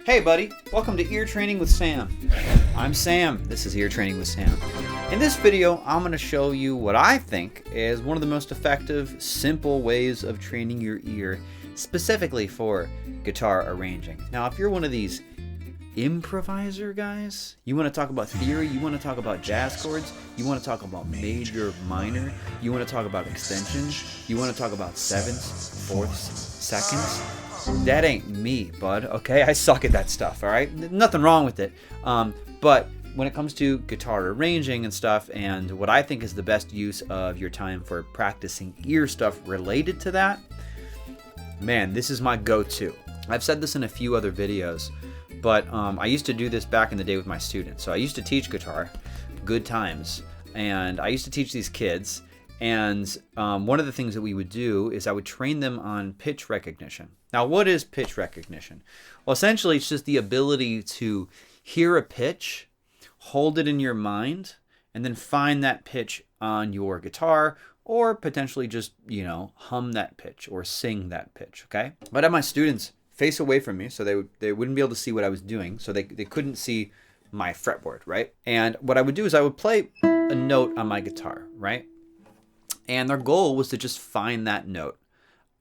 Hey buddy, welcome to Ear Training with Sam. I'm Sam, this is Ear Training with Sam. In this video, I'm going to show you what I think is one of the most effective, simple ways of training your ear, specifically for guitar arranging. Now, if you're one of these improviser guys, you want to talk about theory, you want to talk about jazz chords, you want to talk about major, minor, you want to talk about extensions, you want to talk about sevenths, fourths, seconds, that ain't me, bud, okay? I suck at that stuff, all right? Nothing wrong with it. But when it comes to guitar arranging and stuff, and what I think is the best use of your time for practicing ear stuff related to that, man, this is my go-to. I've said this in a few other videos, but I used to do this back in the day with my students. So I used to teach guitar, good times, and I used to teach these kids, and one of the things that we would do is I would train them on pitch recognition. Now, what is pitch recognition? Well, essentially, it's just the ability to hear a pitch, hold it in your mind, and then find that pitch on your guitar, or potentially just, hum that pitch or sing that pitch, okay? But I had my students face away from me, so they wouldn't be able to see what I was doing, so they couldn't see my fretboard, right? And what I would do is I would play a note on my guitar, right? And their goal was to just find that note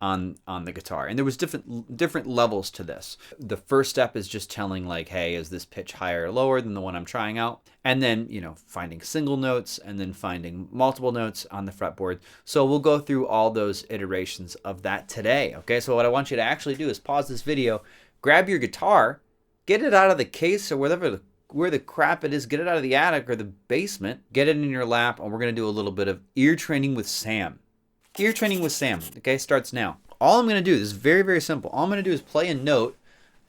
on the guitar. And there was different levels to this. The first step is just telling like, hey, is this pitch higher or lower than the one I'm trying out? And then, finding single notes and then finding multiple notes on the fretboard. So we'll go through all those iterations of that today. Okay, so what I want you to actually do is pause this video, grab your guitar, get it out of the case or where the crap it is, get it out of the attic or the basement, get it in your lap, and we're going to do a little bit of ear training with Sam. Ear training with Sam, okay, starts now. All I'm going to do, this is very, very simple. All I'm going to do is play a note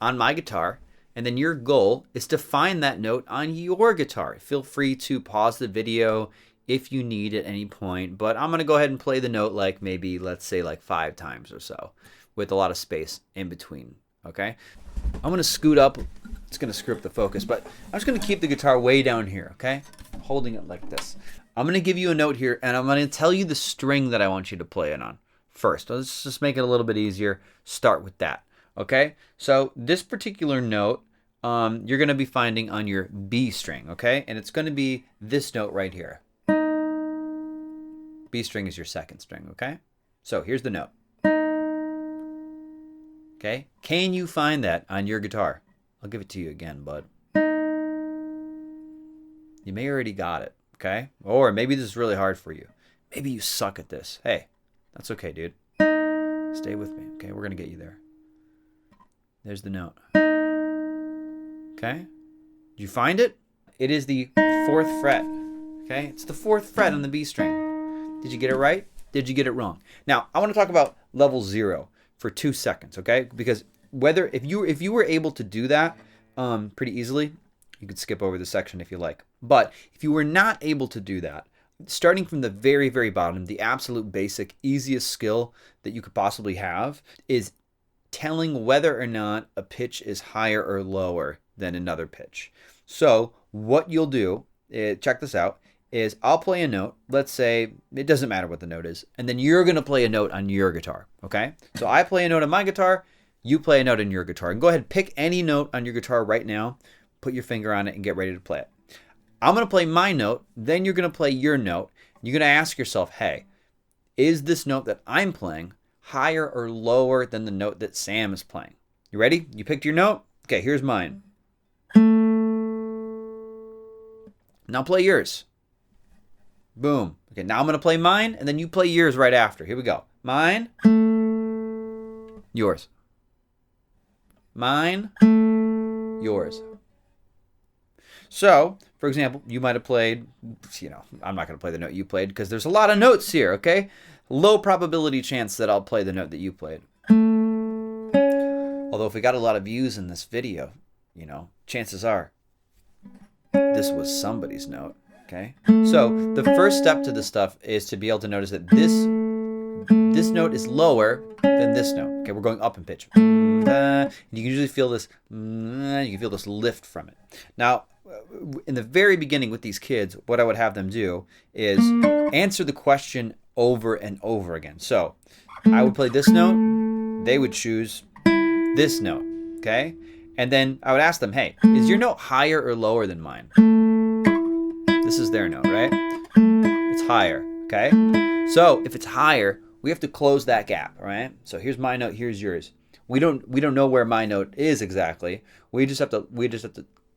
on my guitar, and then your goal is to find that note on your guitar. Feel free to pause the video if you need at any point, but I'm going to go ahead and play the note like maybe, let's say like 5 times or so, with a lot of space in between, okay? I'm going to scoot up. It's going to screw up the focus, but I'm just going to keep the guitar way down here, okay? Holding it like this. I'm going to give you a note here, and I'm going to tell you the string that I want you to play it on first. Let's just make it a little bit easier. Start with that, okay? So this particular note, you're going to be finding on your B string, okay? And it's going to be this note right here. B string is your second string, okay? So here's the note. Okay? Can you find that on your guitar? I'll give it to you again, bud. You may already got it, okay? Or maybe this is really hard for you. Maybe you suck at this. Hey, that's okay, dude. Stay with me, okay? We're going to get you there. There's the note. Okay? Did you find it? It is the 4th fret, okay? It's the 4th fret on the B string. Did you get it right? Did you get it wrong? Now, I want to talk about level 0 for 2 seconds, okay? Because if you were able to do that pretty easily, you could skip over the section if you like. But if you were not able to do that, starting from the very, very bottom, the absolute basic, easiest skill that you could possibly have is telling whether or not a pitch is higher or lower than another pitch. So what you'll do, check this out, is I'll play a note. Let's say, it doesn't matter what the note is, and then you're going to play a note on your guitar, okay? So I play a note on my guitar, you play a note on your guitar. And go ahead and pick any note on your guitar right now, put your finger on it, and get ready to play it. I'm going to play my note, then you're going to play your note. You're going to ask yourself, hey, is this note that I'm playing higher or lower than the note that Sam is playing? You ready? You picked your note? Okay, here's mine. Now play yours. Boom. Okay, now I'm going to play mine, and then you play yours right after. Here we go. Mine. Yours. Mine. Yours. So, for example, you might have played, I'm not going to play the note you played because there's a lot of notes here, okay? Low probability chance that I'll play the note that you played. Although if we got a lot of views in this video, chances are this was somebody's note, okay? So, the first step to this stuff is to be able to notice that this note is lower than this note. Okay, we're going up in pitch. And you can usually feel this, you can feel this lift from it. Now, in the very beginning with these kids, what I would have them do is answer the question over and over again. So I would play this note, they would choose this note, okay? And then I would ask them, hey, is your note higher or lower than mine? This is their note, right? It's higher, okay? So if it's higher, we have to close that gap, right? So here's my note, here's yours. We don't know where my note is exactly. We just have to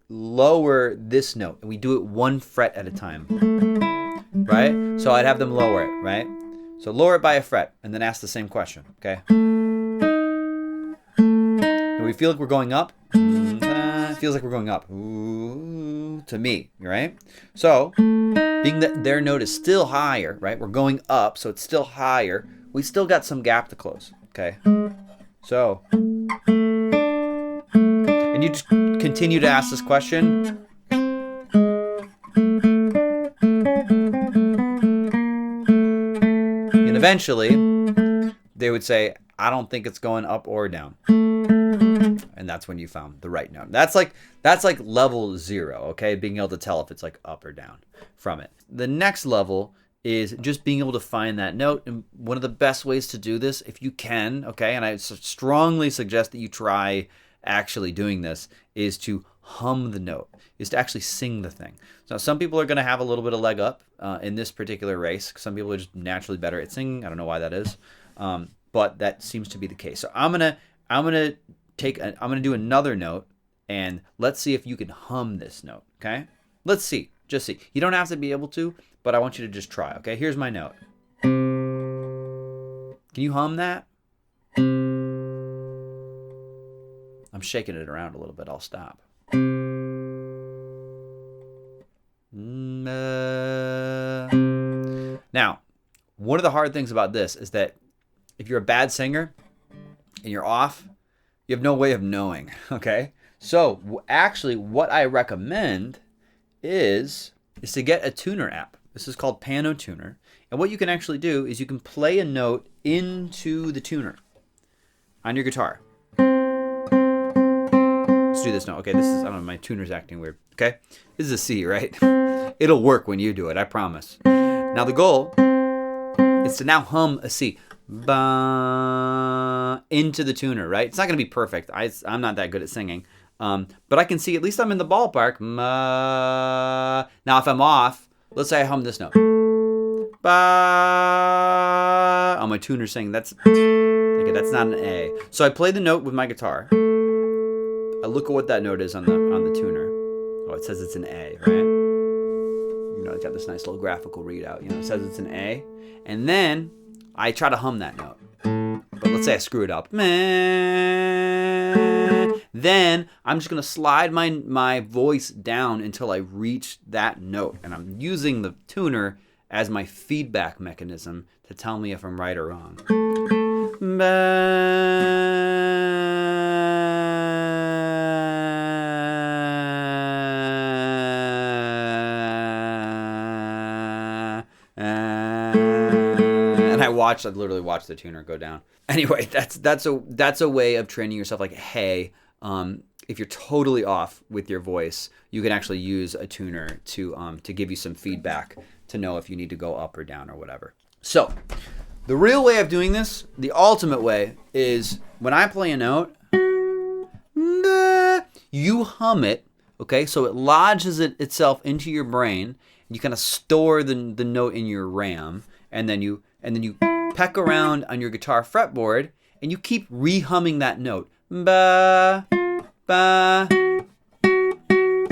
lower this note, and we do it 1 fret at a time, right? So I'd have them lower it, right? So lower it by a fret, and then ask the same question, okay? Do we feel like we're going up? It feels like we're going up. Ooh, to me, right? So, being that their note is still higher, right? We're going up, so it's still higher. We still got some gap to close, okay? So, and you just continue to ask this question. And eventually, they would say, I don't think it's going up or down. And that's when you found the right note. That's like level 0, okay? Being able to tell if it's like up or down from it. The next level is just being able to find that note. And one of the best ways to do this, if you can, okay, and I strongly suggest that you try actually doing this, is to hum the note, is to actually sing the thing. So some people are going to have a little bit of leg up in this particular race. Some people are just naturally better at singing. I don't know why that is, but that seems to be the case. So I'm gonna do another note, and let's see if you can hum this note, okay? Let's see, just see. You don't have to be able to, but I want you to just try, okay? Here's my note. Can you hum that? I'm shaking it around a little bit. I'll stop. Now, one of the hard things about this is that if you're a bad singer and you're off, you have no way of knowing, okay? So actually what I recommend is to get a tuner app. This is called Piano Tuner. And what you can actually do is you can play a note into the tuner on your guitar. Let's do this note. Okay, this is, I don't know, my tuner's acting weird. Okay, this is a C, right? It'll work when you do it, I promise. Now the goal is to now hum a C. Ba, into the tuner, right? It's not going to be perfect. I'm not that good at singing. But I can see, at least I'm in the ballpark. Ma. Now if I'm off, let's say I hum this note. Ba. Oh, my tuner's saying that's not an A. So I play the note with my guitar. I look at what that note is on the tuner. Oh, it says it's an A, right? You know, it's got this nice little graphical readout. You know, it says it's an A. And then I try to hum that note. But let's say I screw it up. Then I'm just going to slide my voice down until I reach that note. And I'm using the tuner as my feedback mechanism to tell me if I'm right or wrong. And I literally watched the tuner go down. Anyway, that's a way of training yourself. Like, hey, if you're totally off with your voice, you can actually use a tuner to give you some feedback to know if you need to go up or down or whatever. So the real way of doing this, the ultimate way, is when I play a note, you hum it, okay? So it lodges itself into your brain. You kind of store the note in your RAM, and then you peck around on your guitar fretboard, and you keep rehumming that note. Ba, ba.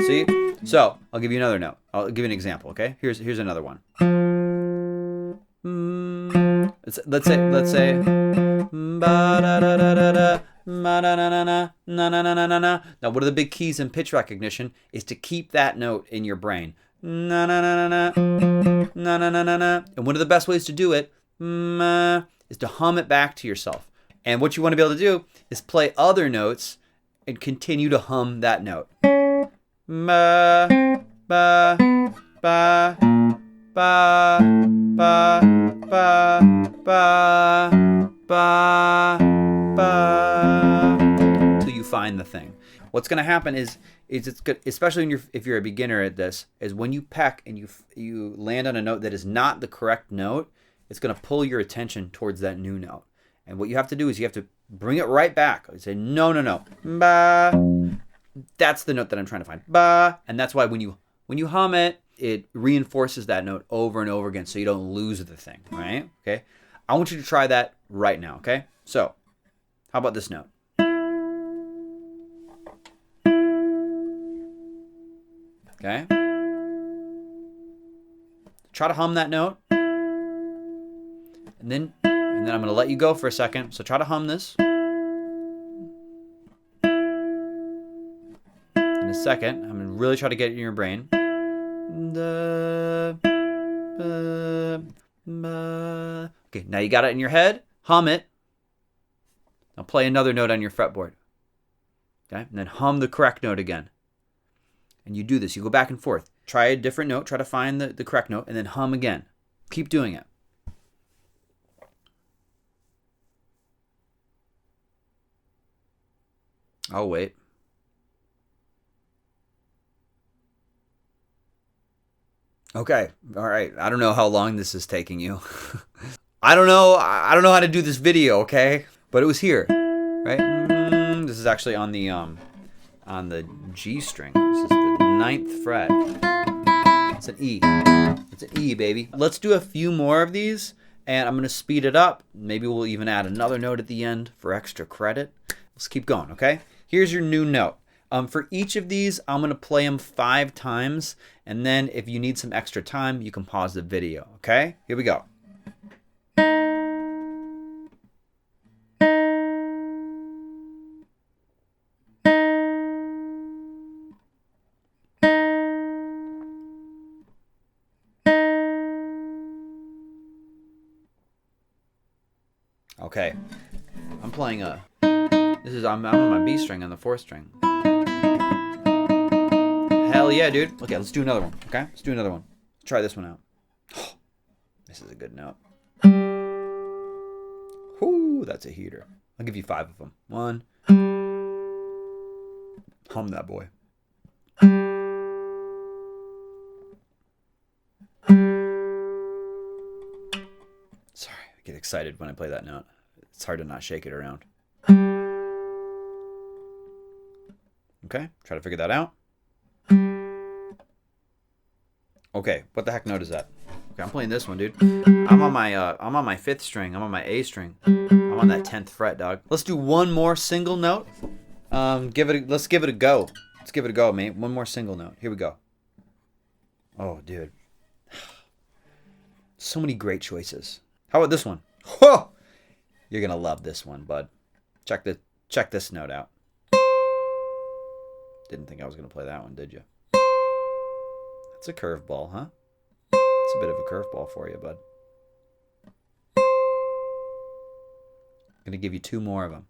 See? So I'll give you another note. I'll give you an example, okay? Here's another one. Let's say ba da da da da da ma da na na na na na na na na. Now, one of the big keys in pitch recognition is to keep that note in your brain. Na na na na na na na na na na. And one of the best ways to do it is to hum it back to yourself. And what you want to be able to do is play other notes and continue to hum that note. Ma ba ba ba ba ba ba ba ba till you find the thing. What's going to happen is it's good, especially if you're a beginner at this, is when you peck and you land on a note that is not the correct note, it's going to pull your attention towards that new note. And what you have to do is you have to Bring it right back. You say, no, no, no. Ba. That's the note that I'm trying to find. Ba. And that's why when you hum it, it reinforces that note over and over again so you don't lose the thing, right? Okay. I want you to try that right now, okay? So, how about this note? Okay. Try to hum that note. And then I'm going to let you go for a second. So try to hum this. In a second, I'm going to really try to get it in your brain. Okay, now you got it in your head. Hum it. Now play another note on your fretboard. Okay, and then hum the correct note again. And you do this. You go back and forth. Try a different note. Try to find the correct note, and then hum again. Keep doing it. I'll wait. Okay. All right. I don't know how long this is taking you. I don't know how to do this video, okay? But it was here, right? This is actually on the G string. This is the 9th fret. It's an E. It's an E, baby. Let's do a few more of these, and I'm going to speed it up. Maybe we'll even add another note at the end for extra credit. Let's keep going, okay? Here's your new note. For each of these, I'm going to play them 5 times, and then if you need some extra time, you can pause the video, okay? Here we go. Okay, I'm playing I'm on my B string on the 4th string. Hell yeah, dude. Okay, let's do another one, okay? Let's do another one. Try this one out. Oh, this is a good note. Whoo, that's a heater. I'll give you 5 of them. 1. Hum that boy. Sorry, I get excited when I play that note. It's hard to not shake it around. Okay, try to figure that out. Okay, what the heck note is that? Okay, I'm playing this one, dude. I'm on my 5th string. I'm on my A string. I'm on that 10th fret, dog. Let's do one more single note. Let's give it a go. Let's give it a go, mate. One more single note. Here we go. Oh, dude. So many great choices. How about this one? Whoa! You're gonna love this one, bud. Check this note out. Didn't think I was gonna play that one, did you? That's a curveball, huh? It's a bit of a curveball for you, bud. I'm gonna give you 2 more of them.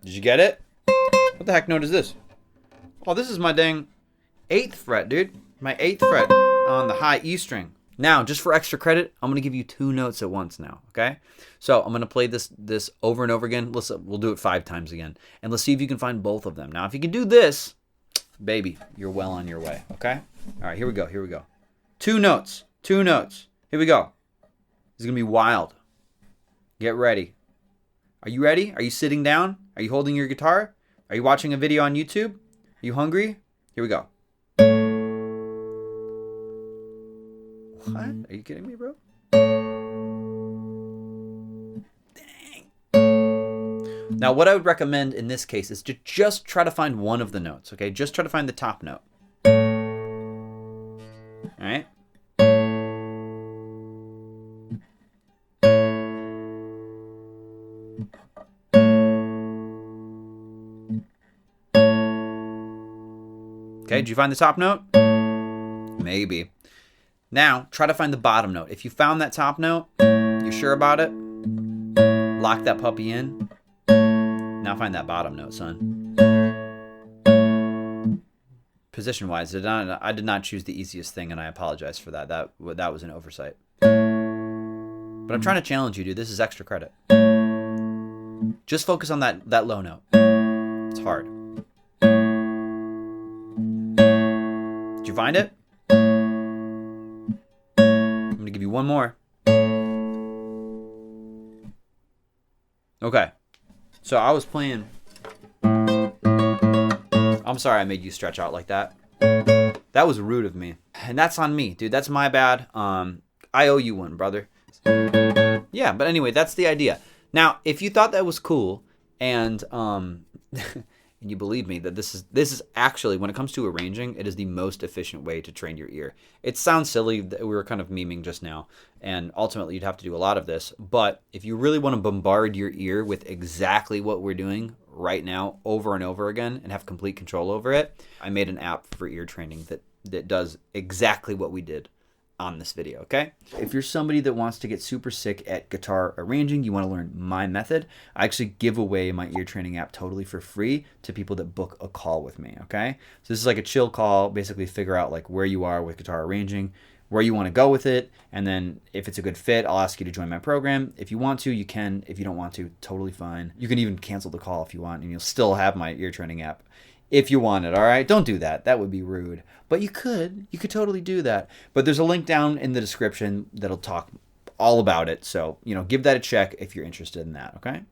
Did you get it? What the heck note is this? Oh, this is my dang 8th fret, dude. My 8th fret on the high E string. Now, just for extra credit, I'm going to give you 2 notes at once now, okay? So I'm going to play this over and over again. We'll do it 5 times again. And let's see if you can find both of them. Now, if you can do this, baby, you're well on your way, okay? All right, here we go, here we go. 2 notes, 2 notes. Here we go. This is going to be wild. Get ready. Are you ready? Are you sitting down? Are you holding your guitar? Are you watching a video on YouTube? Are you hungry? Here we go. What? Are you kidding me, bro? Dang. Now, what I would recommend in this case is to just try to find one of the notes, okay? Just try to find the top note. All right? Okay, did you find the top note? Maybe. Now, try to find the bottom note. If you found that top note, you sure about it? Lock that puppy in. Now find that bottom note, son. Position-wise, I did not choose the easiest thing, and I apologize for that. That was an oversight. But I'm trying to challenge you, dude. This is extra credit. Just focus on that low note. It's hard. Did you find it? I'm going to give you one more. Okay. So I was playing. I'm sorry I made you stretch out like that. That was rude of me. And that's on me, dude. That's my bad. I owe you one, brother. Yeah, but anyway, that's the idea. Now, if you thought that was cool and and you believe me that this is actually, when it comes to arranging, it is the most efficient way to train your ear. It sounds silly that we were kind of memeing just now, and ultimately you'd have to do a lot of this, but if you really want to bombard your ear with exactly what we're doing right now over and over again and have complete control over it, I made an app for ear training that does exactly what we did on this video, okay? If you're somebody that wants to get super sick at guitar arranging, you want to learn my method, I actually give away my ear training app totally for free to people that book a call with me, okay? So this is like a chill call, basically figure out like where you are with guitar arranging, where you want to go with it, and then if it's a good fit, I'll ask you to join my program. If you want to, you can. If you don't want to, totally fine. You can even cancel the call if you want, and you'll still have my ear training app if you want it, all right? Don't do that. That would be rude. But you could totally do that. But there's a link down in the description that'll talk all about it. So, give that a check if you're interested in that, okay?